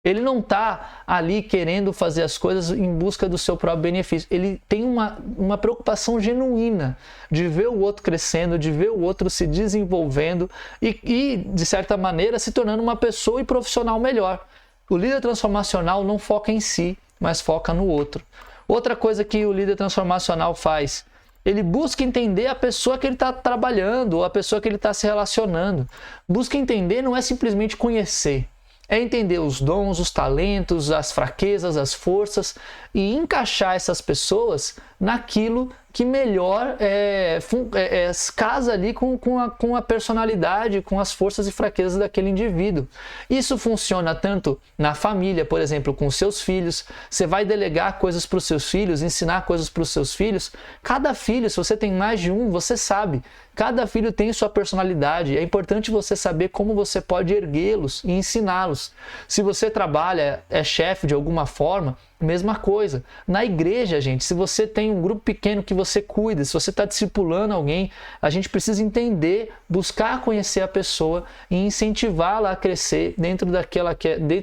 Ele não está ali querendo fazer as coisas em busca do seu próprio benefício. Ele tem uma preocupação genuína de ver o outro crescendo, de ver o outro se desenvolvendo e, de certa maneira, se tornando uma pessoa e profissional melhor. O líder transformacional não foca em si, mas foca no outro. Outra coisa que o líder transformacional faz, ele busca entender a pessoa que ele está trabalhando ou a pessoa que ele está se relacionando. Busca entender não é simplesmente conhecer. é entender os dons, os talentos, as fraquezas, as forças e encaixar essas pessoas naquilo que melhor casa ali com a personalidade, com as forças e fraquezas daquele indivíduo. Isso funciona tanto na família, por exemplo, com seus filhos. Você vai delegar coisas para os seus filhos, ensinar coisas para os seus filhos. Cada filho, se você tem mais de um, você sabe. Cada filho tem sua personalidade. É importante você saber como você pode erguê-los e ensiná-los. Se você trabalha, é chefe de alguma forma, mesma coisa. Na igreja, gente, se você tem um grupo pequeno que você cuida, se você está discipulando alguém, a gente precisa entender, buscar conhecer a pessoa e incentivá-la a crescer dentro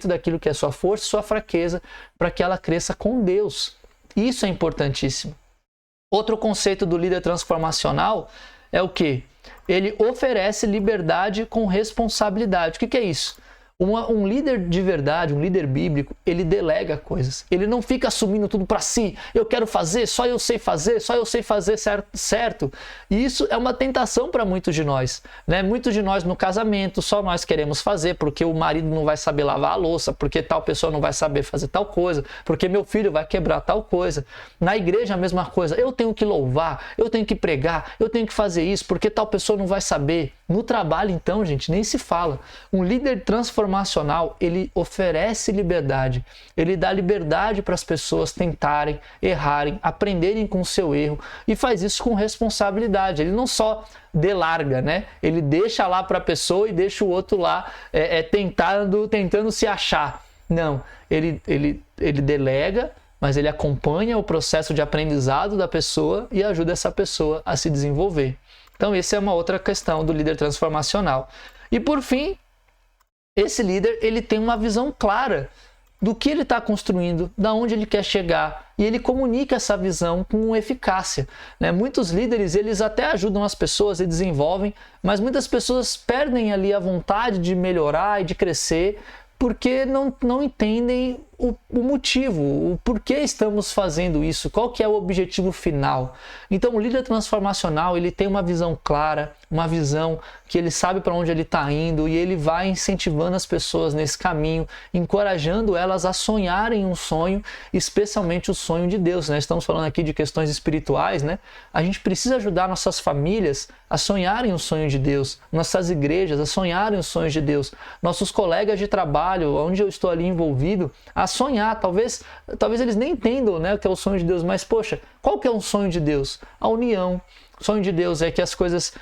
daquilo que é sua força e sua fraqueza, para que ela cresça com Deus. Isso é importantíssimo. Outro conceito do líder transformacional é o quê? Ele oferece liberdade com responsabilidade. O que é isso? Um líder de verdade, um líder bíblico, ele delega coisas. Ele não fica assumindo tudo para si. Eu quero fazer, só eu sei fazer certo. E isso é uma tentação para muitos de nós, né? Muitos de nós no casamento, só nós queremos fazer porque o marido não vai saber lavar a louça, porque tal pessoa não vai saber fazer tal coisa, porque meu filho vai quebrar tal coisa. Na igreja a mesma coisa. Eu tenho que louvar, eu tenho que pregar, eu tenho que fazer isso, porque tal pessoa não vai saber. No trabalho, então, gente, nem se fala. Um líder transformacional, ele oferece liberdade. Ele dá liberdade para as pessoas tentarem, errarem, aprenderem com o seu erro e faz isso com responsabilidade. Ele não só delarga, né? Ele deixa lá para a pessoa e deixa o outro lá tentando se achar. Não, ele delega, mas ele acompanha o processo de aprendizado da pessoa e ajuda essa pessoa a se desenvolver. Então, essa é uma outra questão do líder transformacional. E, por fim, esse líder ele tem uma visão clara do que ele está construindo, da onde ele quer chegar, e ele comunica essa visão com eficácia, né? Muitos líderes eles até ajudam as pessoas e desenvolvem, mas muitas pessoas perdem ali a vontade de melhorar e de crescer porque não entendem o motivo, o porquê estamos fazendo isso, qual que é o objetivo final. Então o líder transformacional ele tem uma visão clara, uma visão que ele sabe para onde ele está indo e ele vai incentivando as pessoas nesse caminho, encorajando elas a sonharem um sonho, especialmente o sonho de Deus, né? Estamos falando aqui de questões espirituais, né? A gente precisa ajudar nossas famílias a sonharem o sonho de Deus, nossas igrejas a sonharem os sonhos de Deus, nossos colegas de trabalho, onde eu estou ali envolvido, a sonhar. Talvez eles nem entendam, né, o que é o sonho de Deus, mas poxa, qual que é o sonho de Deus? A união. O sonho de Deus é que as coisas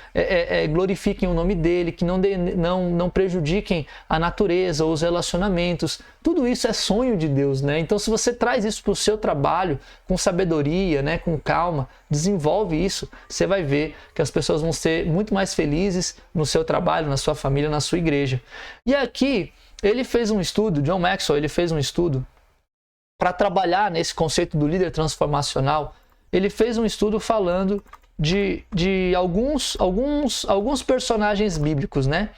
glorifiquem o nome dele, que não prejudiquem a natureza ou os relacionamentos. Tudo isso é sonho de Deus, né? Então, se você traz isso para o seu trabalho com sabedoria, né, com calma, desenvolve isso, você vai ver que as pessoas vão ser muito mais felizes no seu trabalho, na sua família, na sua igreja. E aqui, ele fez um estudo, John Maxwell, ele fez um estudo para trabalhar nesse conceito do líder transformacional. Ele fez um estudo falando de alguns personagens bíblicos, né?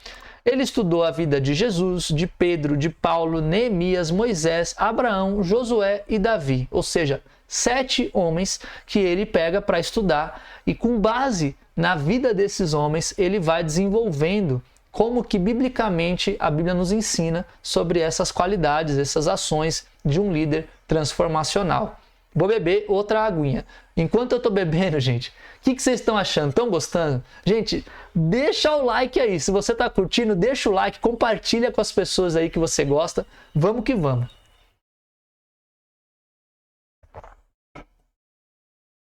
Ele estudou a vida de Jesus, de Pedro, de Paulo, Neemias, Moisés, Abraão, Josué e Davi. Ou seja, 7 homens que ele pega para estudar e com base na vida desses homens ele vai desenvolvendo como que biblicamente a Bíblia nos ensina sobre essas qualidades, essas ações de um líder transformacional. Vou beber outra aguinha. Enquanto eu estou bebendo, gente, o que vocês estão achando? Estão gostando? Gente, deixa o like aí. Se você está curtindo, deixa o like, compartilha com as pessoas aí que você gosta. Vamos que vamos.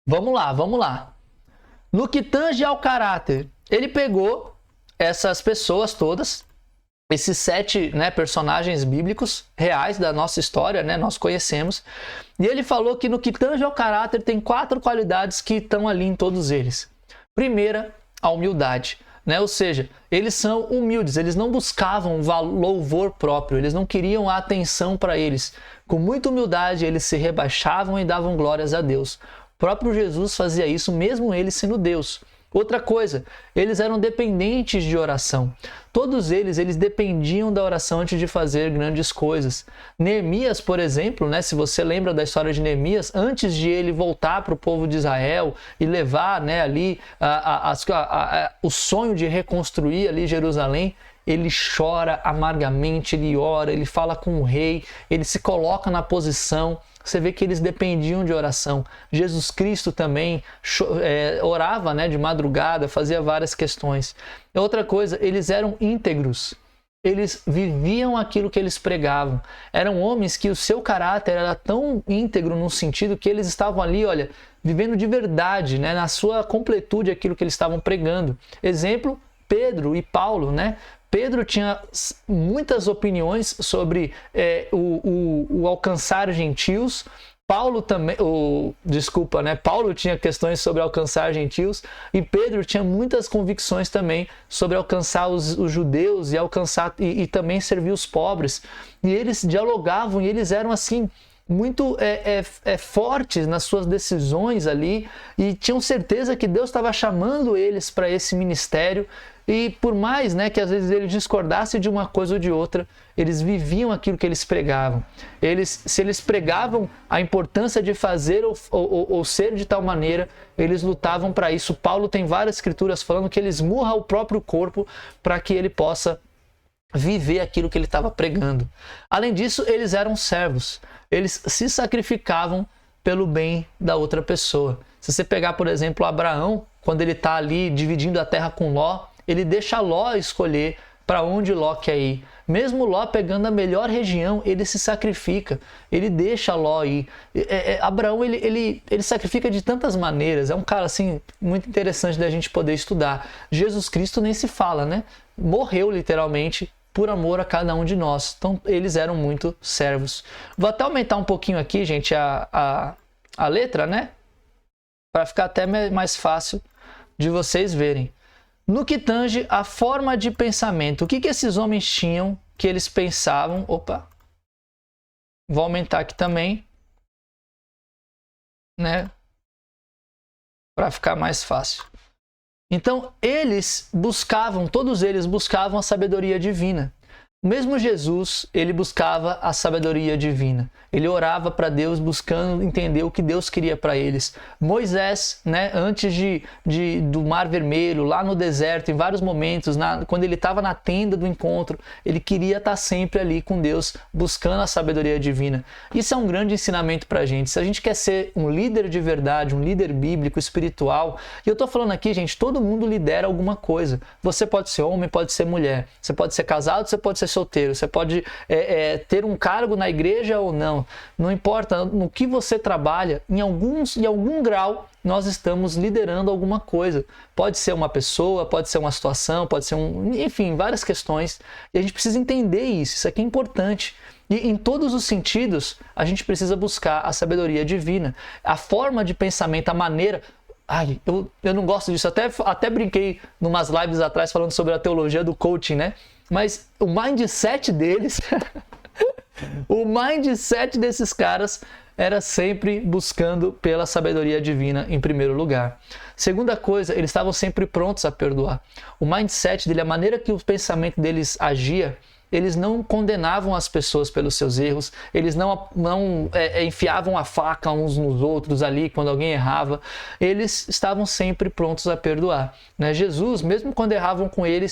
Vamos lá. No que tange ao caráter, ele pegou essas pessoas todas, esses 7, né, personagens bíblicos reais da nossa história, né, nós conhecemos, e ele falou que no que tange ao caráter tem 4 qualidades que estão ali em todos eles. Primeira, a humildade, né? Ou seja, eles são humildes, eles não buscavam louvor próprio, eles não queriam a atenção para eles. Com muita humildade, eles se rebaixavam e davam glórias a Deus. O próprio Jesus fazia isso, mesmo ele sendo Deus. Outra coisa, eles eram dependentes de oração. Todos eles dependiam da oração antes de fazer grandes coisas. Neemias, por exemplo, né, se você lembra da história de Neemias, antes de ele voltar para o povo de Israel e levar, né, ali o sonho de reconstruir ali Jerusalém, ele chora amargamente, ele ora, ele fala com o rei, ele se coloca na posição. Você vê que eles dependiam de oração. Jesus Cristo também orava, né, de madrugada, fazia várias questões. Outra coisa, eles eram íntegros. Eles viviam aquilo que eles pregavam. Eram homens que o seu caráter era tão íntegro no sentido que eles estavam ali, olha, vivendo de verdade, né, na sua completude aquilo que eles estavam pregando. Exemplo, Pedro e Paulo, né? Pedro tinha muitas opiniões sobre o alcançar gentios. Paulo também, Paulo tinha questões sobre alcançar gentios e Pedro tinha muitas convicções também sobre alcançar os judeus e alcançar e também servir os pobres. E eles dialogavam e eles eram assim muito fortes nas suas decisões ali e tinham certeza que Deus estava chamando eles para esse ministério. E por mais, né, que às vezes eles discordassem de uma coisa ou de outra, eles viviam aquilo que eles pregavam. Se eles pregavam a importância de fazer ou ser de tal maneira, eles lutavam para isso. Paulo tem várias escrituras falando que ele esmurra o próprio corpo para que ele possa viver aquilo que ele estava pregando. Além disso, eles eram servos. Eles se sacrificavam pelo bem da outra pessoa. Se você pegar, por exemplo, Abraão, quando ele está ali dividindo a terra com Ló, ele deixa Ló escolher para onde Ló quer ir. Mesmo Ló pegando a melhor região, ele se sacrifica, ele deixa Ló ir. Abraão, ele sacrifica de tantas maneiras, é um cara assim muito interessante da gente poder estudar. Jesus Cristo nem se fala, né? Morreu literalmente por amor a cada um de nós. Então, eles eram muito servos. Vou até aumentar um pouquinho aqui, gente, a letra, né? Para ficar até mais fácil de vocês verem. No que tange a forma de pensamento, o que esses homens tinham, que eles pensavam... Opa! Vou aumentar aqui também, né? Para ficar mais fácil. Então, todos eles buscavam a sabedoria divina. Mesmo Jesus, ele buscava a sabedoria divina. Ele orava para Deus buscando entender o que Deus queria para eles. Moisés, né, antes do Mar Vermelho, lá no deserto, em vários momentos, quando ele estava na tenda do encontro, ele queria estar sempre ali com Deus, buscando a sabedoria divina. Isso é um grande ensinamento para a gente. Se a gente quer ser um líder de verdade, um líder bíblico, espiritual, e eu estou falando aqui, gente, todo mundo lidera alguma coisa. Você pode ser homem, pode ser mulher. Você pode ser casado, você pode ser solteiro. Você pode ter um cargo na igreja ou não. Não importa no que você trabalha, em algum grau nós estamos liderando alguma coisa. Pode ser uma pessoa, pode ser uma situação, pode ser enfim, várias questões. E a gente precisa entender isso aqui é importante. E em todos os sentidos, a gente precisa buscar a sabedoria divina. A forma de pensamento, a maneira... eu não gosto disso. Até brinquei numas lives atrás falando sobre a teologia do coaching, né? Mas o mindset deles... O mindset desses caras era sempre buscando pela sabedoria divina em primeiro lugar. Segunda coisa, eles estavam sempre prontos a perdoar. O mindset dele, a maneira que o pensamento deles agia, eles não condenavam as pessoas pelos seus erros, eles não enfiavam a faca uns nos outros ali quando alguém errava, eles estavam sempre prontos a perdoar. Né? Jesus, mesmo quando erravam com ele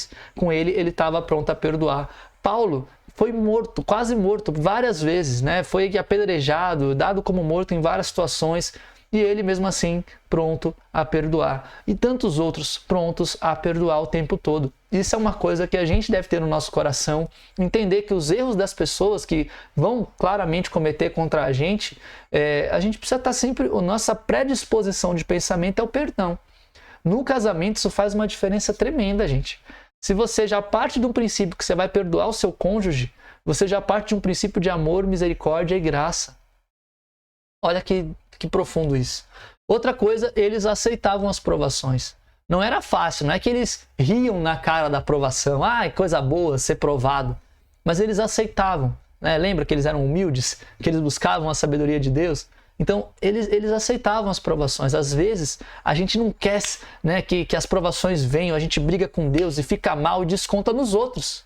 estava pronto a perdoar. Paulo foi morto, quase morto várias vezes, né? Foi apedrejado, dado como morto em várias situações e ele mesmo assim pronto a perdoar. E tantos outros prontos a perdoar o tempo todo. Isso é uma coisa que a gente deve ter no nosso coração, entender que os erros das pessoas que vão claramente cometer contra a gente precisa estar sempre, a nossa predisposição de pensamento é o perdão. No casamento isso faz uma diferença tremenda, gente. Se você já parte de um princípio que você vai perdoar o seu cônjuge, você já parte de um princípio de amor, misericórdia e graça. Olha que profundo isso. Outra coisa, eles aceitavam as provações. Não era fácil, não é que eles riam na cara da provação. Coisa boa ser provado. Mas eles aceitavam. Né? Lembra que eles eram humildes? Que eles buscavam a sabedoria de Deus? Então, eles aceitavam as provações. Às vezes, a gente não quer, né, que as provações venham, a gente briga com Deus e fica mal e desconta nos outros.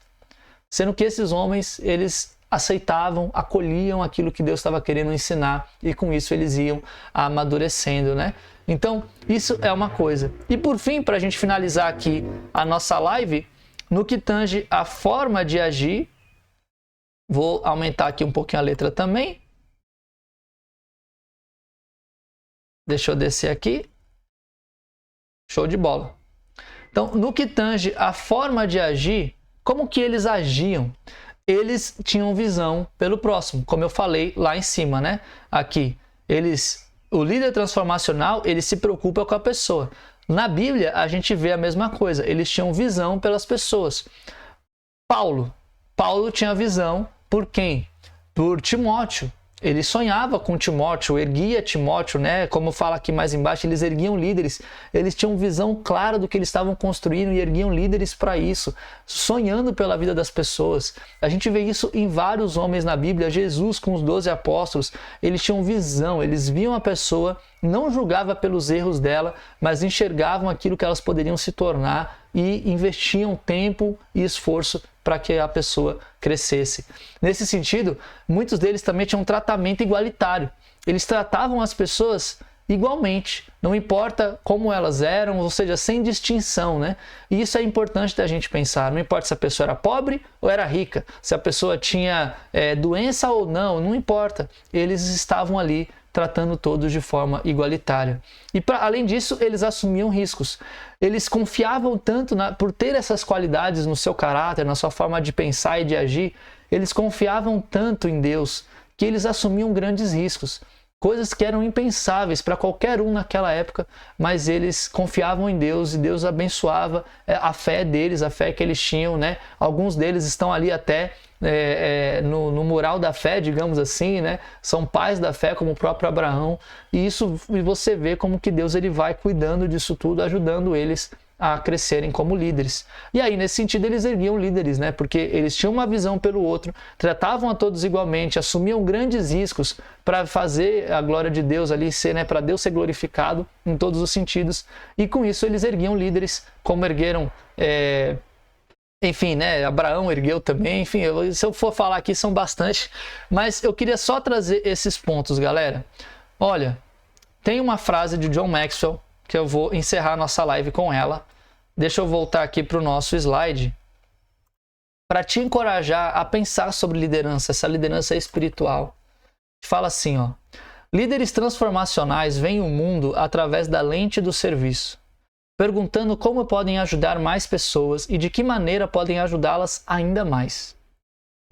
Sendo que esses homens, eles aceitavam, acolhiam aquilo que Deus estava querendo ensinar e com isso eles iam amadurecendo, né? Então, isso é uma coisa. E por fim, para a gente finalizar aqui a nossa live, no que tange a forma de agir, vou aumentar aqui um pouquinho a letra também. Deixa eu descer aqui. Show de bola. Então, no que tange a forma de agir, como que eles agiam? Eles tinham visão pelo próximo, como eu falei lá em cima, né? Aqui, o líder transformacional, ele se preocupa com a pessoa. Na Bíblia, a gente vê a mesma coisa. Eles tinham visão pelas pessoas. Paulo tinha visão por quem? Por Timóteo. Ele sonhava com Timóteo, erguia Timóteo, né? Como fala aqui mais embaixo, eles erguiam líderes. Eles tinham visão clara do que eles estavam construindo e erguiam líderes para isso, sonhando pela vida das pessoas. A gente vê isso em vários homens na Bíblia. Jesus com os 12 apóstolos, eles tinham visão, eles viam a pessoa, não julgavam pelos erros dela, mas enxergavam aquilo que elas poderiam se tornar e investiam tempo e esforço para que a pessoa crescesse. Nesse sentido, muitos deles também tinham um tratamento igualitário. Eles tratavam as pessoas igualmente, não importa como elas eram, ou seja, sem distinção, né? E isso é importante da gente pensar. Não importa se a pessoa era pobre ou era rica, se a pessoa tinha doença ou não, não importa. Eles estavam ali tratando todos de forma igualitária. E além disso, eles assumiam riscos. Eles confiavam tanto por ter essas qualidades no seu caráter, na sua forma de pensar e de agir, eles confiavam tanto em Deus que eles assumiam grandes riscos. Coisas que eram impensáveis para qualquer um naquela época, mas eles confiavam em Deus e Deus abençoava a fé deles, a fé que eles tinham, né? Alguns deles estão ali até no mural da fé, digamos assim, né? São pais da fé, como o próprio Abraão, e você vê como que Deus ele vai cuidando disso tudo, ajudando eles a crescerem como líderes. E aí, nesse sentido, eles erguiam líderes, né? Porque eles tinham uma visão pelo outro, tratavam a todos igualmente, assumiam grandes riscos para fazer a glória de Deus ali ser, né? Para Deus ser glorificado em todos os sentidos. E com isso, eles erguiam líderes, como ergueram... Enfim, né? Abraão ergueu também. Enfim, se eu for falar aqui, são bastante. Mas eu queria só trazer esses pontos, galera. Olha, tem uma frase de John Maxwell que eu vou encerrar nossa live com ela. Deixa eu voltar aqui para o nosso slide para te encorajar a pensar sobre liderança, essa liderança espiritual. Fala assim, ó: líderes transformacionais veem o mundo através da lente do serviço, perguntando como podem ajudar mais pessoas e de que maneira podem ajudá-las ainda mais.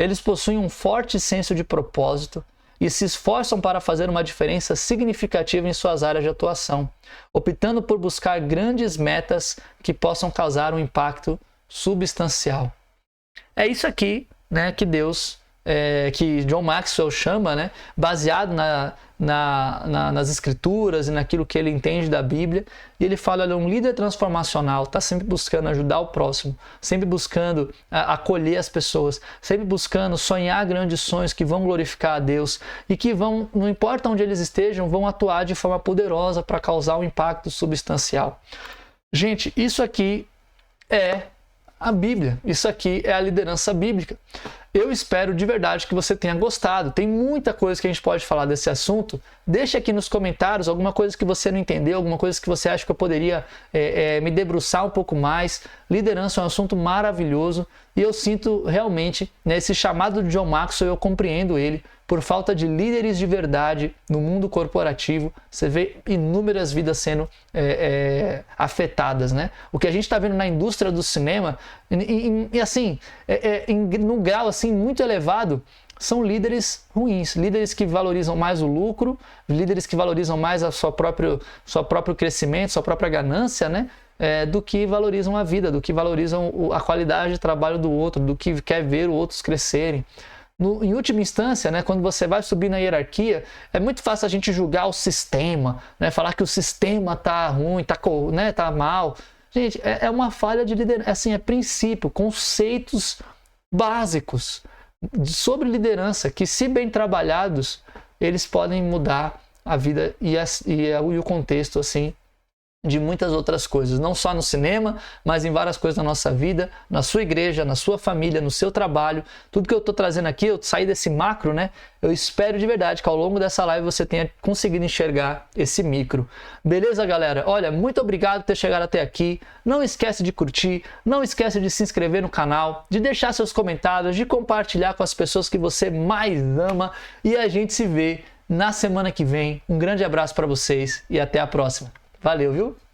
Eles possuem um forte senso de propósito e se esforçam para fazer uma diferença significativa em suas áreas de atuação, optando por buscar grandes metas que possam causar um impacto substancial. É isso aqui, né, que que John Maxwell chama, né, baseado nas escrituras e naquilo que ele entende da Bíblia, e ele fala: olha, um líder transformacional está sempre buscando ajudar o próximo, sempre buscando acolher as pessoas, sempre buscando sonhar grandes sonhos que vão glorificar a Deus e que vão, não importa onde eles estejam, vão atuar de forma poderosa para causar um impacto substancial. Gente, isso aqui é a Bíblia, isso aqui é a liderança bíblica. Eu espero de verdade que você tenha gostado. Tem muita coisa que a gente pode falar desse assunto. Deixa aqui nos comentários alguma coisa que você não entendeu, alguma coisa que você acha que eu poderia me debruçar um pouco mais. Liderança é um assunto maravilhoso e eu sinto realmente, né, esse chamado de John Maxwell, eu compreendo ele. Por falta de líderes de verdade no mundo corporativo, você vê inúmeras vidas sendo afetadas, né? O que a gente está vendo na indústria do cinema, num grau assim muito elevado, são líderes ruins, líderes que valorizam mais o lucro, líderes que valorizam mais a seu próprio crescimento, sua própria ganância, né? Do que valorizam a vida, do que valorizam a qualidade de trabalho do outro, do que quer ver outros crescerem. Em última instância, né, quando você vai subir na hierarquia, é muito fácil a gente julgar o sistema, né, falar que o sistema está ruim, tá mal. Gente, é uma falha de liderança, assim, é princípio, conceitos básicos sobre liderança que, se bem trabalhados, eles podem mudar a vida e o contexto assim de muitas outras coisas, não só no cinema, mas em várias coisas na nossa vida, na sua igreja, na sua família, no seu trabalho. Tudo que eu estou trazendo aqui, eu saí desse macro, né? Eu espero de verdade que ao longo dessa live você tenha conseguido enxergar esse micro. Beleza, galera? Olha, muito obrigado por ter chegado até aqui. Não esquece de curtir, não esquece de se inscrever no canal, de deixar seus comentários, de compartilhar com as pessoas que você mais ama e a gente se vê na semana que vem. Um grande abraço para vocês e até a próxima. Valeu, viu?